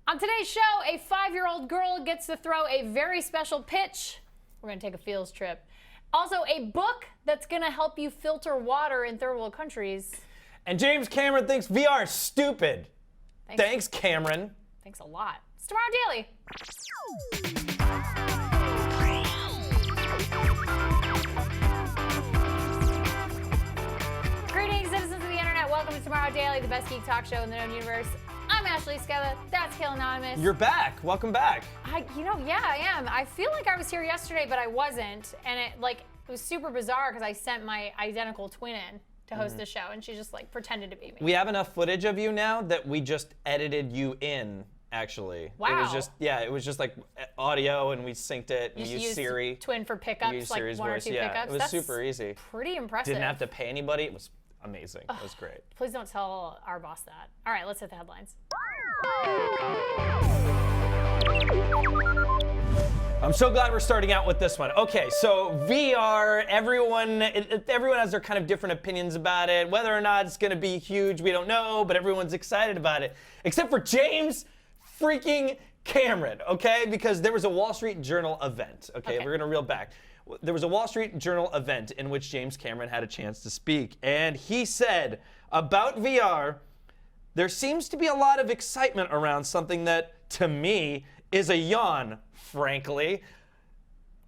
On today's show, a 5-year-old girl gets to throw a very special pitch. We're going to take a fields trip. Also, a book that's going to help you filter water in third world countries. And James Cameron thinks VR is stupid. Thanks, Cameron. Thanks a lot. It's Tomorrow Daily. Greetings, citizens of the internet. Welcome to Tomorrow Daily, the best geek talk show in the known universe. I'm Ashley Skella. That's Khail Anonymous. You're back. Welcome back. Yeah, I am. I feel like I was here yesterday, but I wasn't. And it was super bizarre because I sent my identical twin in to host the show, and she just pretended to be me. We have enough footage of you now that we just edited you in, actually. Wow. It was just like audio, and we synced it, and You used Siri. Twin for pickups, like Siri's one voice. or two pickups. It was That's super easy. Pretty impressive. Didn't have to pay anybody. It was amazing. It was great. Please don't tell our boss that. All right, let's hit the headlines. I'm so glad we're starting out with this one. Okay, so VR, everyone has their kind of different opinions about it. Whether or not it's going to be huge, we don't know, but everyone's excited about it. Except for James freaking Cameron, okay? Because there was a Wall Street Journal event, okay? We're going to reel back. There was a Wall Street Journal event in which James Cameron had a chance to speak, and he said about VR, there seems to be a lot of excitement around something that, to me, is a yawn, frankly.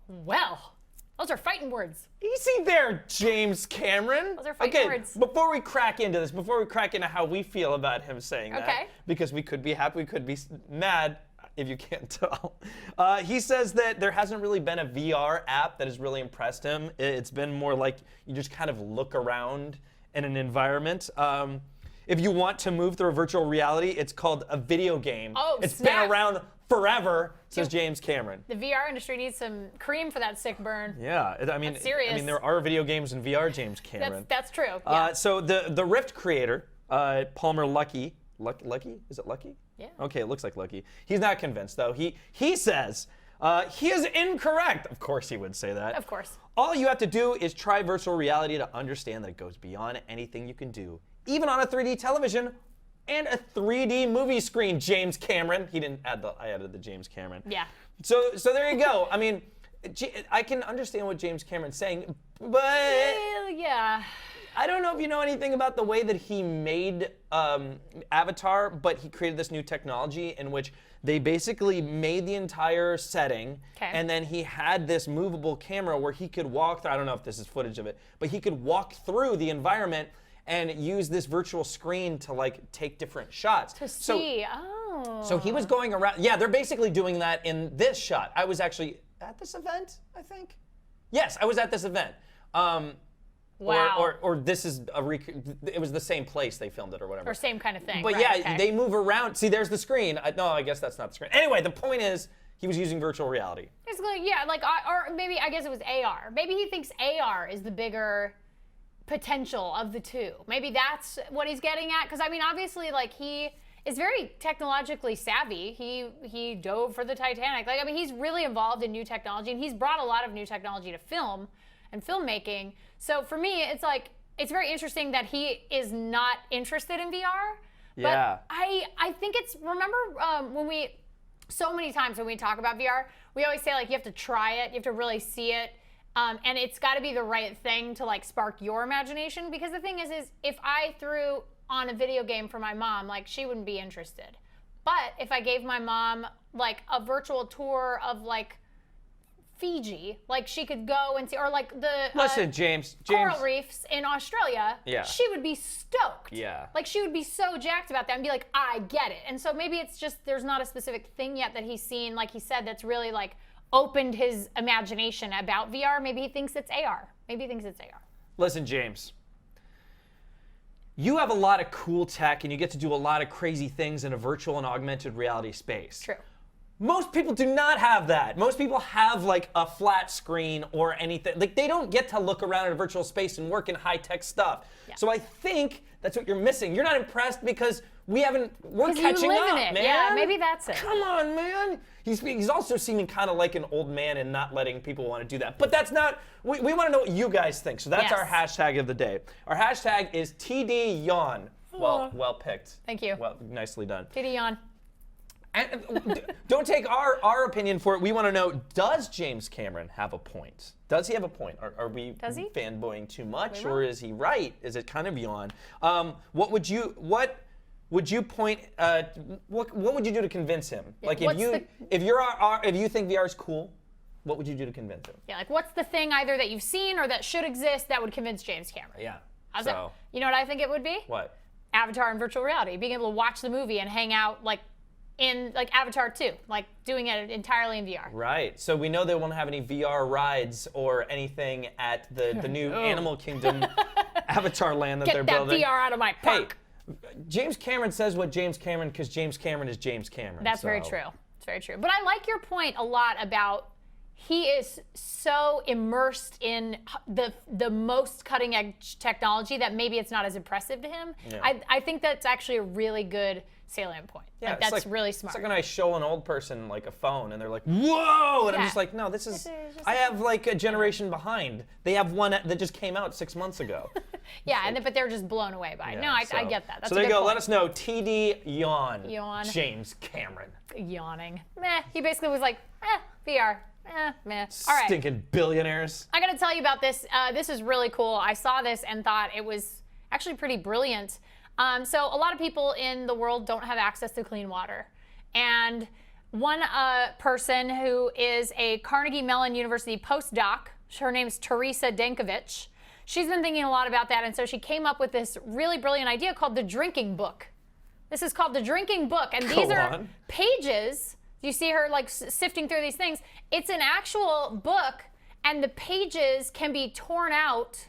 Well, those are fighting words. Easy there, James Cameron. Those are fighting words. Before we crack into this, before we crack into how we feel about him saying that, because we could be happy, we could be mad, if you can't tell. He says that there hasn't really been a VR app that has really impressed him. It's been more like you just kind of look around in an environment. If you want to move through a virtual reality, it's called a video game. Oh, it's snap. been around forever, says James Cameron. The VR industry needs some cream for that sick burn. Yeah, That's serious. I mean, there are video games in VR, James Cameron. That's true. Yeah. So the Rift creator, Palmer Luckey, is it Lucky? Yeah. Okay, it looks like Lucky. He's not convinced though. He says he is incorrect. Of course he would say that. Of course. All you have to do is try virtual reality to understand that it goes beyond anything you can do, even on a 3D television and a 3D movie screen, James Cameron. He didn't add I added the James Cameron. Yeah. So there you go. I mean, I can understand what James Cameron's saying, but Yeah. I don't know if you know anything about the way that he made Avatar, but he created this new technology in which they basically made the entire setting, and then he had this movable camera where he could walk through, I don't know if this is footage of it, but he could walk through the environment and use this virtual screen to take different shots. To see, So he was going around, yeah, they're basically doing that in this shot. I was actually at this event, I think. Yes, I was at this event. Wow. Or this is it was the same place they filmed it or whatever. Or same kind of thing. But they move around. See, there's the screen. No, I guess that's not the screen. Anyway, the point is he was using virtual reality. Basically, yeah, or maybe I guess it was AR. Maybe he thinks AR is the bigger potential of the two. Maybe that's what he's getting at. Because I mean, obviously, he is very technologically savvy. He dove for the Titanic. He's really involved in new technology, and he's brought a lot of new technology to film and filmmaking. So for me, it's very interesting that he is not interested in VR. Yeah. But I think remember so many times when we talk about VR, we always say you have to try it, you have to really see it, and it's got to be the right thing to spark your imagination. Because the thing is if I threw on a video game for my mom, she wouldn't be interested. But if I gave my mom a virtual tour of Fiji, she could go and see, or Listen, James. coral reefs in Australia, yeah, she would be stoked. Yeah. She would be so jacked about that and be like, I get it. And so maybe it's just there's not a specific thing yet that he's seen, like he said, that's really opened his imagination about VR. Maybe he thinks it's AR. Listen, James. You have a lot of cool tech and you get to do a lot of crazy things in a virtual and augmented reality space. True. Most people do not have that. Most people have a flat screen or anything. They don't get to look around in a virtual space and work in high-tech stuff. Yeah. So I think that's what you're missing. You're not impressed because we're catching up, man. Yeah, maybe that's it. Come on, man. He's also seeming kind of like an old man and not letting people want to do that. But that's not, we want to know what you guys think. So that's our hashtag of the day. Our hashtag is TD Yawn. Well picked. Thank you. Well, nicely done. TD Yawn. And don't take our opinion for it. We want to know, does James Cameron have a point? Does he have a point? Are we fanboying too much, or is he right? Is it kind of yawn? What would you point? What would you do to convince him? Like if you think VR is cool, what would you do to convince him? Yeah, like what's the thing either that you've seen or that should exist that would convince James Cameron? Yeah. You know what I think it would be? What? Avatar and virtual reality, being able to watch the movie and hang out like in like Avatar 2, like doing it entirely in VR. Right. So we know they won't have any VR rides or anything at the new Animal Kingdom Avatar land that they're building. Get that VR out of my park. Hey, James Cameron says what James Cameron, because James Cameron is James Cameron. That's very true. It's very true. But I like your point a lot about he is so immersed in the most cutting edge technology that maybe it's not as impressive to him. Yeah. I think that's actually a really good salient point. Yeah, like, that's really smart. It's like when I show an old person like a phone and they're like, whoa! And I'm just like, no, this is I have like a generation behind. They have one that just came out 6 months ago. Yeah, but they're just blown away by it. Yeah, no, I get that. That's so there you go. Point. Let us know. TD Yawn. Yawn. James Cameron. Yawning. Meh. He basically was like, VR. Meh. All right. Stinking billionaires. I got to tell you about this. This is really cool. I saw this and thought it was actually pretty brilliant. So a lot of people in the world don't have access to clean water. And one person who is a Carnegie Mellon University postdoc, her name's Teresa Dankovich, she's been thinking a lot about that. And so she came up with this really brilliant idea called the drinking book. This is called the drinking book. And these are pages. You see her like sifting through these things. It's an actual book, and the pages can be torn out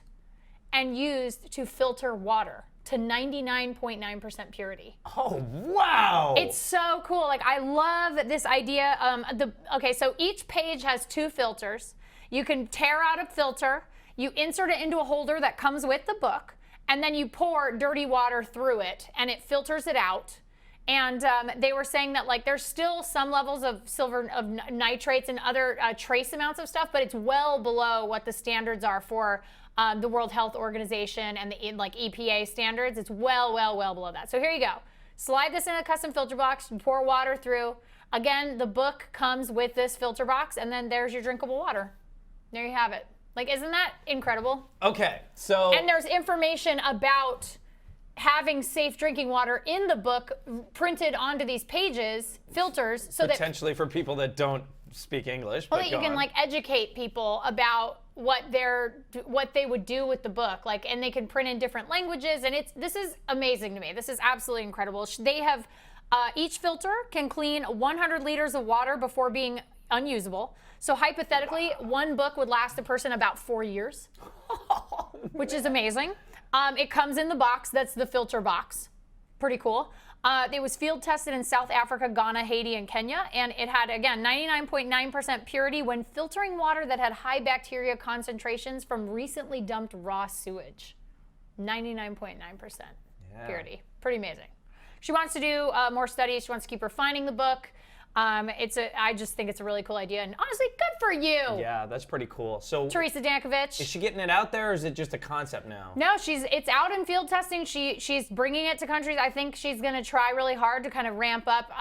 and used to filter water to 99.9% purity. Oh, wow. It's so cool. Like, I love this idea. Okay, so each page has 2 filters. You can tear out a filter, you insert it into a holder that comes with the book, and then you pour dirty water through it, and it filters it out. And they were saying that like there's still some levels of nitrates and other trace amounts of stuff, but it's well below what the standards are for the World Health Organization and the EPA standards. It's well below that. So here you go. Slide this in a custom filter box, pour water through. Again, the book comes with this filter box, and then there's your drinkable water. There you have it. Like, isn't that incredible? Okay, so. And there's information about having safe drinking water in the book printed onto these pages, filters, so potentially for people that don't speak English. Well, that you can like educate people about what they would do with the book, like, and they can print in different languages, and this is amazing to me. This is absolutely incredible. They have each filter can clean 100 liters of water before being unusable. So hypothetically, one book would last a person about 4 years, which is amazing. It comes in the box. That's the filter box. Pretty cool. It was field tested in South Africa, Ghana, Haiti, and Kenya. And it had, again, 99.9% purity when filtering water that had high bacteria concentrations from recently dumped raw sewage. 99.9% purity. Pretty amazing. She wants to do more studies. She wants to keep refining the book. I just think it's a really cool idea, and honestly, good for you. Yeah, that's pretty cool. So Teresa Dankovich. Is she getting it out there, or is it just a concept now? No, it's out in field testing. She's bringing it to countries. I think she's going to try really hard to kind of ramp up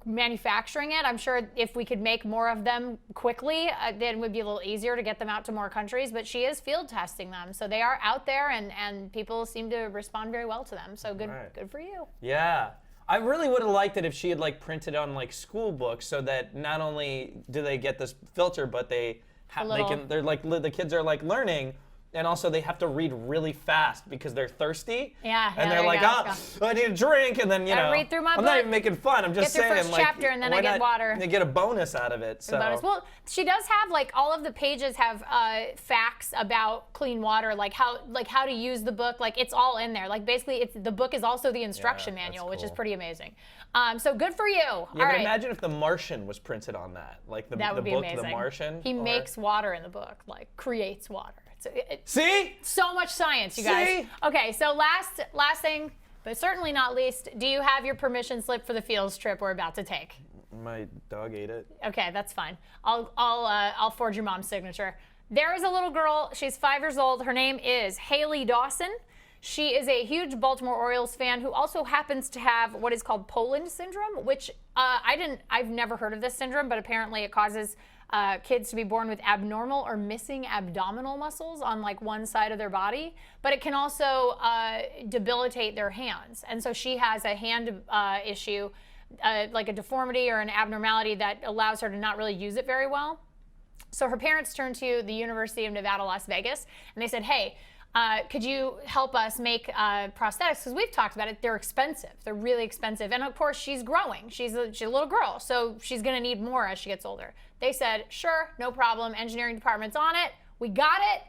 manufacturing it. I'm sure if we could make more of them quickly, then it would be a little easier to get them out to more countries. But she is field testing them, so they are out there, and people seem to respond very well to them. So good for you. Yeah. I really would have liked it if she had like printed on like school books, so that not only do they get this filter, but the kids are like learning, and also they have to read really fast because they're thirsty. Yeah. And they're like, I need a drink, and then read through my book. I'm not even making fun. I'm just saying, first chapter, and then I get water. They get a bonus out of it. So. Well, she does have like all of the pages have facts about clean water, like how to use the book. Like it's all in there. Like basically, the book is also the instruction manual, which is pretty amazing. So good for you. Yeah, but imagine if The Martian was printed on that, like the book The Martian. He makes water in the book, like creates water. See? So much science, you guys. See? Okay, so last thing, but certainly not least, do you have your permission slip for the fields trip we're about to take? My dog ate it. Okay, that's fine. I'll forge your mom's signature. There is a little girl. She's 5 years old. Her name is Haley Dawson. She is a huge Baltimore Orioles fan who also happens to have what is called Poland syndrome, which I've never heard of this syndrome, but apparently it causes kids to be born with abnormal or missing abdominal muscles on like one side of their body, but it can also debilitate their hands. And so she has a hand issue, like a deformity or an abnormality that allows her to not really use it very well. So her parents turned to the University of Nevada, Las Vegas, and they said, hey, could you help us make prosthetics? Because we've talked about it. They're expensive. They're really expensive. And of course, she's growing. She's a little girl, so she's going to need more as she gets older. They said, sure, no problem. Engineering department's on it. We got it.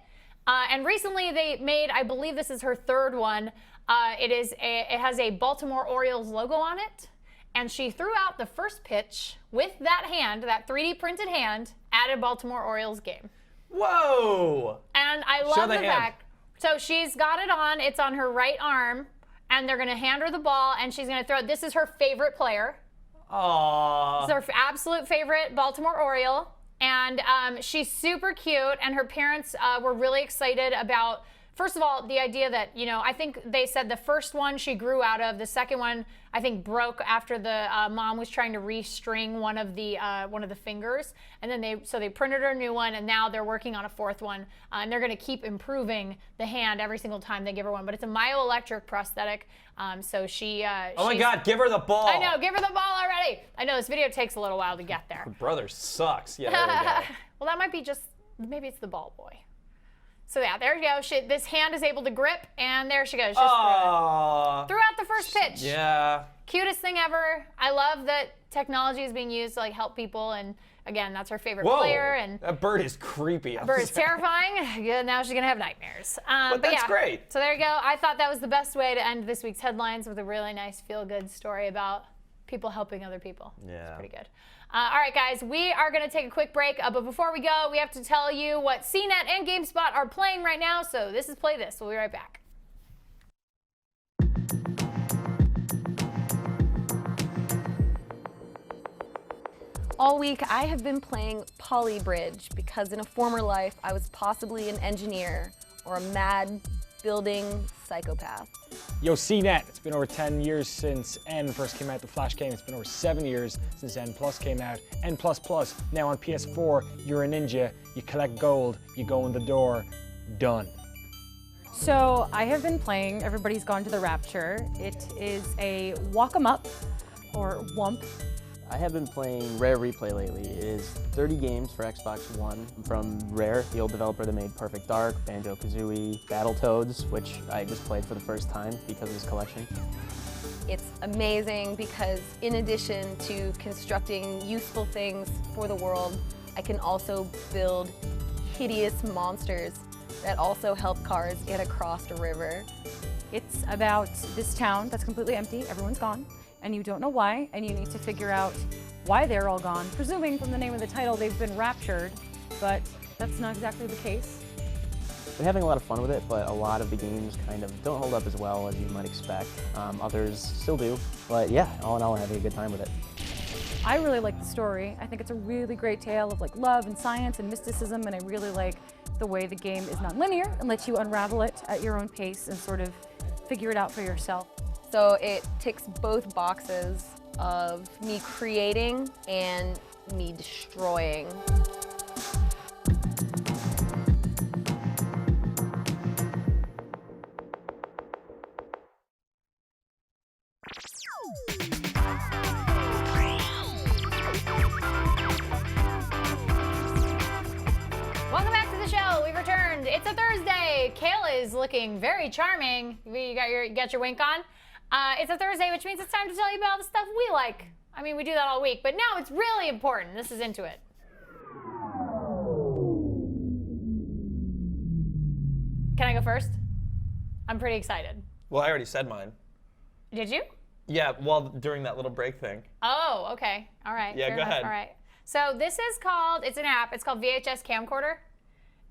And recently they made, I believe this is her third one. It has a Baltimore Orioles logo on it. And she threw out the first pitch with that hand, that 3D printed hand, at a Baltimore Orioles game. Whoa! And I love the fact. So she's got it on. It's on her right arm, and they're going to hand her the ball, and she's going to throw it. This is her favorite player. Aww. It's her absolute favorite Baltimore Oriole, and she's super cute, and her parents were really excited about, first of all, the idea that, I think they said the first one she grew out of, the second one I think broke after the mom was trying to restring one of the fingers, and then they printed her a new one, and now they're working on a fourth one, and they're going to keep improving the hand every single time they give her one. But it's a myoelectric prosthetic, so she. Oh my God! Give her the ball. I know, give her the ball already. I know this video takes a little while to get there. Her brother sucks. Yeah, there we go. Well, that might be maybe it's the ball boy. So yeah, there you go. This hand is able to grip, and there she goes. Just threw out the first pitch. Yeah. Cutest thing ever. I love that technology is being used to like help people, and again, that's her favorite player. And that bird is creepy. That bird is terrifying. Yeah, now she's gonna have nightmares. But that's great. So there you go. I thought that was the best way to end this week's headlines, with a really nice feel-good story about people helping other people. Yeah. It's pretty good. All right, guys, we are going to take a quick break, but before we go, we have to tell you what CNET and GameSpot are playing right now, so this is Play This. We'll be right back. All week, I have been playing Polybridge because in a former life, I was possibly an engineer or a mad building psychopath. Yo, CNET, it's been over 10 years since N first came out, the Flash game. It's been over 7 years since N Plus came out. N++, now on PS4, you're a ninja, you collect gold, you go in the door, done. So I have been playing Everybody's Gone to the Rapture. It is a walk 'em up, or WUMP. I have been playing Rare Replay lately. It is 30 games for Xbox One from Rare, the old developer that made Perfect Dark, Banjo-Kazooie, Battletoads, which I just played for the first time because of this collection. It's amazing because in addition to constructing useful things for the world, I can also build hideous monsters that also help cars get across a river. It's about this town that's completely empty, everyone's gone, and you don't know why, and you need to figure out why they're all gone. Presuming from the name of the title, they've been raptured, but that's not exactly the case. Been having a lot of fun with it, but a lot of the games kind of don't hold up as well as you might expect. Others still do, but yeah, all in all, I'm having a good time with it. I really like the story. I think it's a really great tale of like love and science and mysticism, and I really like the way the game is non-linear and lets you unravel it at your own pace and sort of figure it out for yourself. So it ticks both boxes of me creating and me destroying. Welcome back to the show. We've returned. It's a Thursday. Kayla is looking very charming. You got your wink on? It's a Thursday, which means it's time to tell you about the stuff we like. I mean, we do that all week, but now it's really important. This is Into It. Can I go first? I'm pretty excited. Well, I already said mine. Did you? Yeah, well, during that little break thing. Oh, okay. All right. Yeah, fair go enough. ahead. All right. So this is called, it's an app. It's called VHS Camcorder.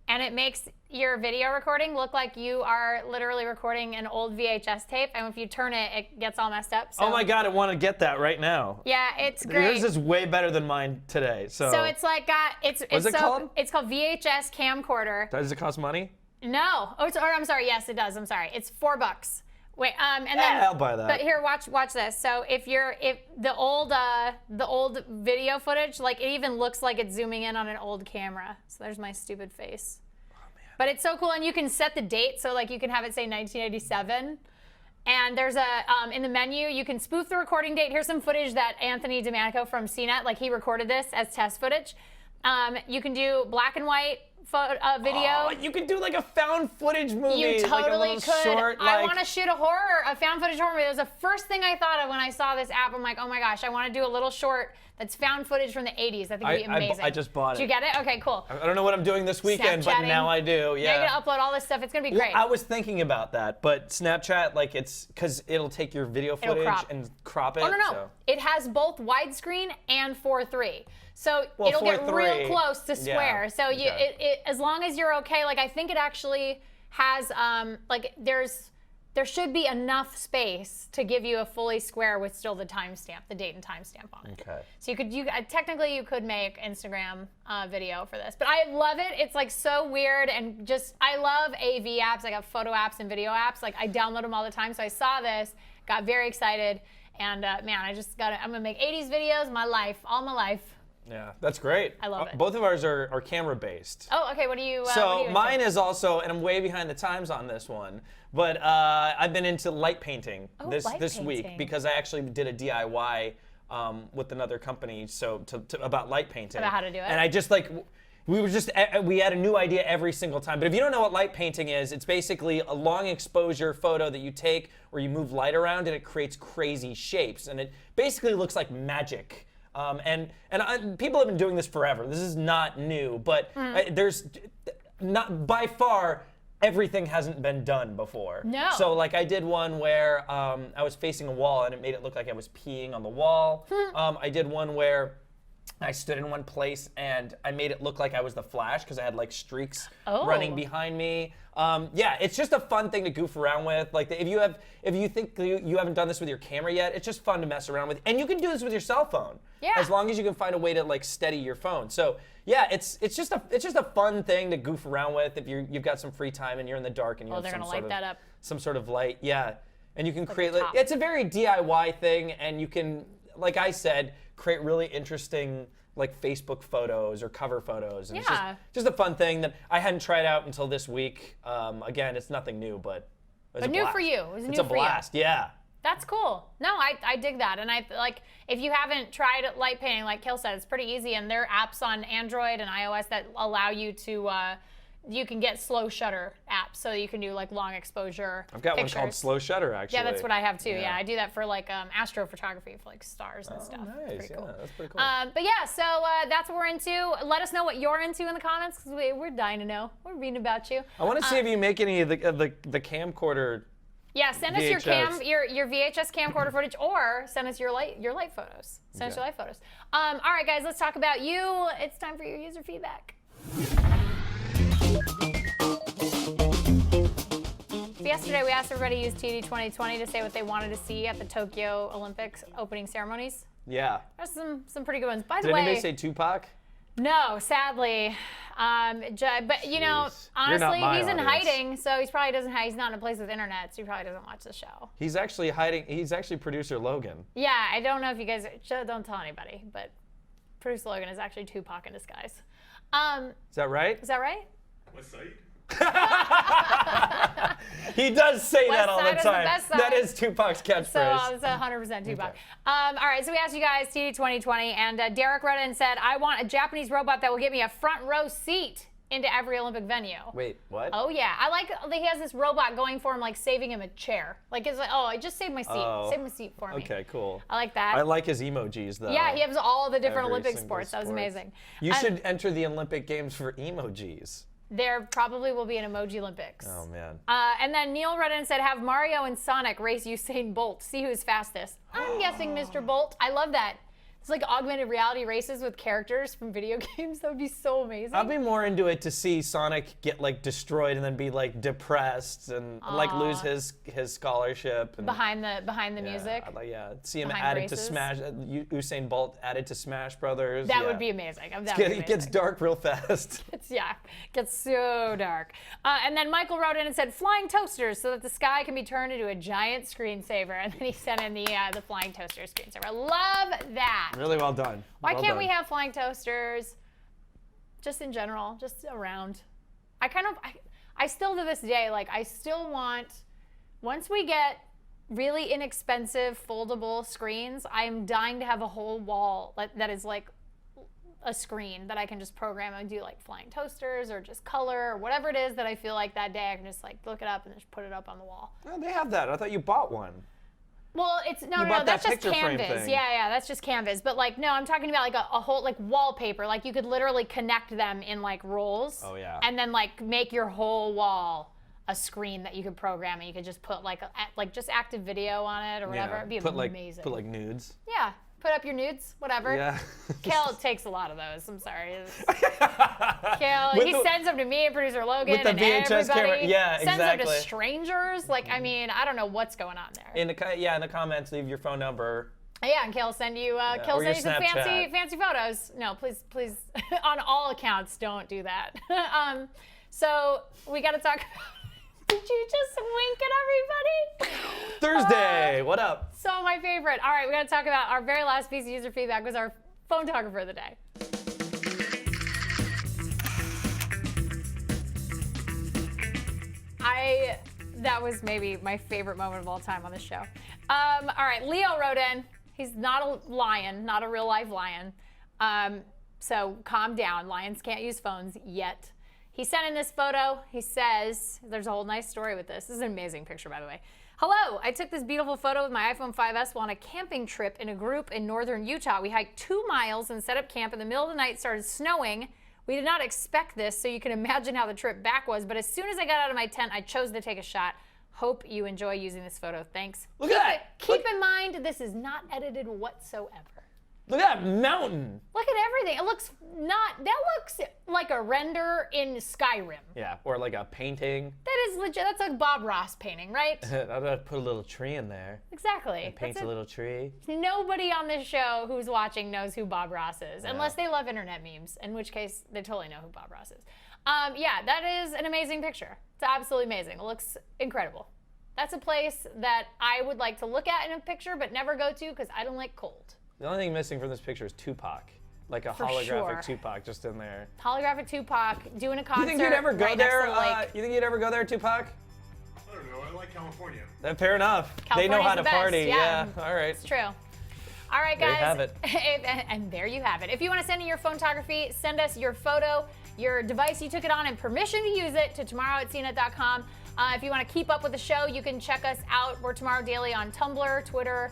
And it makes your video recording look like you are literally recording an old VHS tape. And if you turn it, it gets all messed up. So, Oh my God, I want to get that right now. yeah, it's great. Yours is way better than mine today. So, So it's like What's it called? It's called VHS Camcorder. Does it cost money? No. Oh, or I'm sorry. Yes, it does. I'm sorry. It's $4. Wait, and then I'll buy that. But here, watch this. So if the old video footage, like it even looks like it's zooming in on an old camera. So there's my stupid face. Oh man. But it's so cool, and you can set the date, so like you can have it say 1987. And there's in the menu, you can spoof the recording date. Here's some footage that Anthony Domanico from CNET, like he recorded this as test footage. You can do black and white video. Oh, you could do like a found footage movie. You totally like a little could. Short, I want to shoot a found footage horror movie. That was the first thing I thought of when I saw this app. I'm like, oh my gosh, I want to do a little short that's found footage from the 80s. I think it'd be amazing. I just bought it. Did you get it? Okay, cool. I don't know what I'm doing this weekend, but now I do. Yeah. Now you're gonna upload all this stuff. It's gonna be great. I was thinking about that, but Snapchat, like it's because it'll take your video footage and crop it. Oh, no. So. It has both widescreen and 4:3. So Well, it'll get 4:3, real close to square. yeah, So it as long as you're okay, like I think it actually has like there should be enough space to give you a fully square with still the timestamp, the date and timestamp on it. Okay. So technically you could make Instagram video for this, but I love it. It's like so weird and just I love AV apps. I got photo apps and video apps. Like I download them all the time. So I saw this, got very excited, and man, I'm gonna make 80s videos, all my life. Yeah, that's great. I love it. Both of ours are camera based. Oh, okay. What do you? So mine is also, and I'm way behind the times on this one, but I've been into light painting this week painting. because I actually did a DIY with another company about light painting. About how to do it. And I just like. We had a new idea every single time. But if you don't know what light painting is, it's basically a long exposure photo that you take where you move light around and it creates crazy shapes. And it basically looks like magic. People have been doing this forever. This is not new, but there's not by far everything hasn't been done before. No. So like I did one where I was facing a wall and it made it look like I was peeing on the wall. I did one where I stood in one place and I made it look like I was the Flash because I had like streaks running behind me. Yeah, it's just a fun thing to goof around with. Like if you think you haven't done this with your camera yet, it's just fun to mess around with. And you can do this with your cell phone. Yeah. As long as you can find a way to like steady your phone. So yeah, it's just a fun thing to goof around with if you've got some free time and you're in the dark and you have some sort of light. Yeah. And you can create it's a very DIY thing, and you can, like I said, create really interesting like Facebook photos or cover photos. And it's just a fun thing that I hadn't tried out until this week. Again, it's nothing new, but it was a new blast. for you. It's a blast, yeah. That's cool. No, I dig that. And I like if you haven't tried light painting, like Khail said, it's pretty easy. And there are apps on Android and iOS that allow you to you can get slow shutter apps, so you can do like long exposure. I've got pictures. one called Slow Shutter, actually. Yeah, that's what I have too. Yeah, I do that for like astrophotography for like stars and stuff. Nice. It's pretty cool. Yeah, that's pretty cool. But yeah, so that's what we're into. Let us know what you're into in the comments because we're dying to know. We're reading about you. I want to see if you make any of the camcorder. Yeah, send us your VHS camcorder footage, or send us your light photos. Send us your light photos. All right, guys, let's talk about you. It's time for your user feedback. So yesterday, we asked everybody to use TD 2020 to say what they wanted to see at the Tokyo Olympics opening ceremonies. Yeah. There's some pretty good ones. By the Did way, anybody say Tupac? no, sadly. But you know, Jeez. honestly, my he's in audience. hiding, so he's probably he's not in a place with internet, so he probably doesn't watch the show. He's actually hiding. He's actually producer Logan. Yeah, I don't know if you guys don't tell anybody, but producer Logan is actually Tupac in disguise. Is that right? Is that right? West Side? He does say West that all the Side is the time. best side. That is Tupac's catchphrase. So it's 100% Tupac. All right, so we asked you guys TD 2020, and Derek wrote in and said, I want a Japanese robot that will get me a front row seat into every Olympic venue. Wait, what? Oh yeah, I like that he has this robot going for him, like saving him a chair. Like it's like, oh, I just saved my seat. Oh. Save my seat for me. Okay, cool. I like that. I like his emojis though. Yeah, he has all the different Every Olympic single sports. That was sport. amazing. You should enter the Olympic Games for emojis. There probably will be an emoji Olympics. Oh man. And then Neil wrote in and said, have Mario and Sonic race Usain Bolt. See who's fastest. I'm guessing Mr. Bolt. I love that. It's like augmented reality races with characters from video games. That would be so amazing. I'd be more into it to see Sonic get like destroyed and then be like depressed and like lose his scholarship. And, behind the music. I'd like, see him Behind added races. to Smash. Usain Bolt added to Smash Brothers. That would be amazing. It gets dark real fast. Gets so dark. And then Michael wrote in and said, flying toasters so that the sky can be turned into a giant screensaver. And then he sent in the flying toaster screensaver. Love that. Really well done. Why can't we have flying toasters just in general, just around? I still to this day, like I still want, once we get really inexpensive foldable screens, I'm dying to have a whole wall that is like a screen that I can just program and do like flying toasters or just color or whatever it is that I feel like that day I can just like look it up and just put it up on the wall. Oh, they have that. I thought you bought one. Well, it's no, bought that's that just picture frame canvas. thing. Yeah, that's just canvas. But like, no, I'm talking about like a whole like wallpaper. Like you could literally connect them in like rolls. Oh, yeah. And then like make your whole wall a screen that you could program, and you could just put like just active video on it or whatever. It'd be amazing. Put like nudes. Yeah. Put up your nudes, whatever. Yeah. Kale takes a lot of those. I'm sorry. Kale, he sends them to me and producer Logan with the and VHS everybody. camera. Yeah, sends exactly. them to strangers. Like, I mean, I don't know what's going on there. In the comments, leave your phone number. Yeah, and Kale send you or your some Snapchat. fancy photos. No, please, on all accounts, don't do that. So we got to talk about. Did you just wink at everybody? Thursday, what up? So my favorite. All right, we got to talk about our very last piece of user feedback was our photographer of the day. That was maybe my favorite moment of all time on the show. All right, Leo wrote in. He's not a lion, not a real life lion. So calm down. Lions can't use phones yet. He sent in this photo. He says, there's a whole nice story with this. This is an amazing picture, by the way. Hello, I took this beautiful photo with my iPhone 5S while on a camping trip in a group in northern Utah. We hiked 2 miles and set up camp. In the middle of the night, it started snowing. We did not expect this, so you can imagine how the trip back was. But as soon as I got out of my tent, I chose to take a shot. Hope you enjoy using this photo. Thanks. Look at that. Keep in mind, this is not edited whatsoever. Look at that mountain. Look at everything. That looks like a render in Skyrim. Yeah, or like a painting. That is legit. That's like Bob Ross painting, right? I'd have to put a little tree in there. Exactly. It paints a little tree. Nobody on this show who's watching knows who Bob Ross is, unless they love internet memes, in which case they totally know who Bob Ross is. Yeah, that is an amazing picture. It's absolutely amazing. It looks incredible. That's a place that I would like to look at in a picture, but never go to because I don't like cold. The only thing missing from this picture is Tupac. Like a holographic sure. Tupac just in there. Holographic Tupac doing a concert. You think you'd ever go right there? Next to the lake. You think you'd ever go there, Tupac? I don't know. I like California. Fair enough. They know how to California's the best, party. yeah. All right. It's true. All right, There you guys. have it. And there you have it. If you want to send in your photography, send us your photo, your device you took it on, and permission to use it to tomorrow@cnet.com. If you want to keep up with the show, you can check us out. We're Tomorrow Daily on Tumblr, Twitter,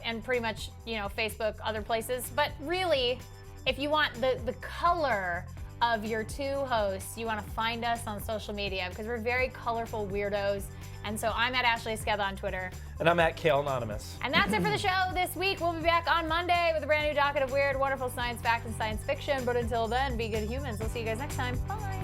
and pretty much, Facebook, other places. But really, if you want the color of your 2 hosts, you want to find us on social media because we're very colorful weirdos. And so I'm at Ashley Esqueda on Twitter. And I'm at Khail Anonymous. And that's it for the show this week. We'll be back on Monday with a brand new docket of weird, wonderful science fact and science fiction. But until then, be good humans. We'll see you guys next time. Bye.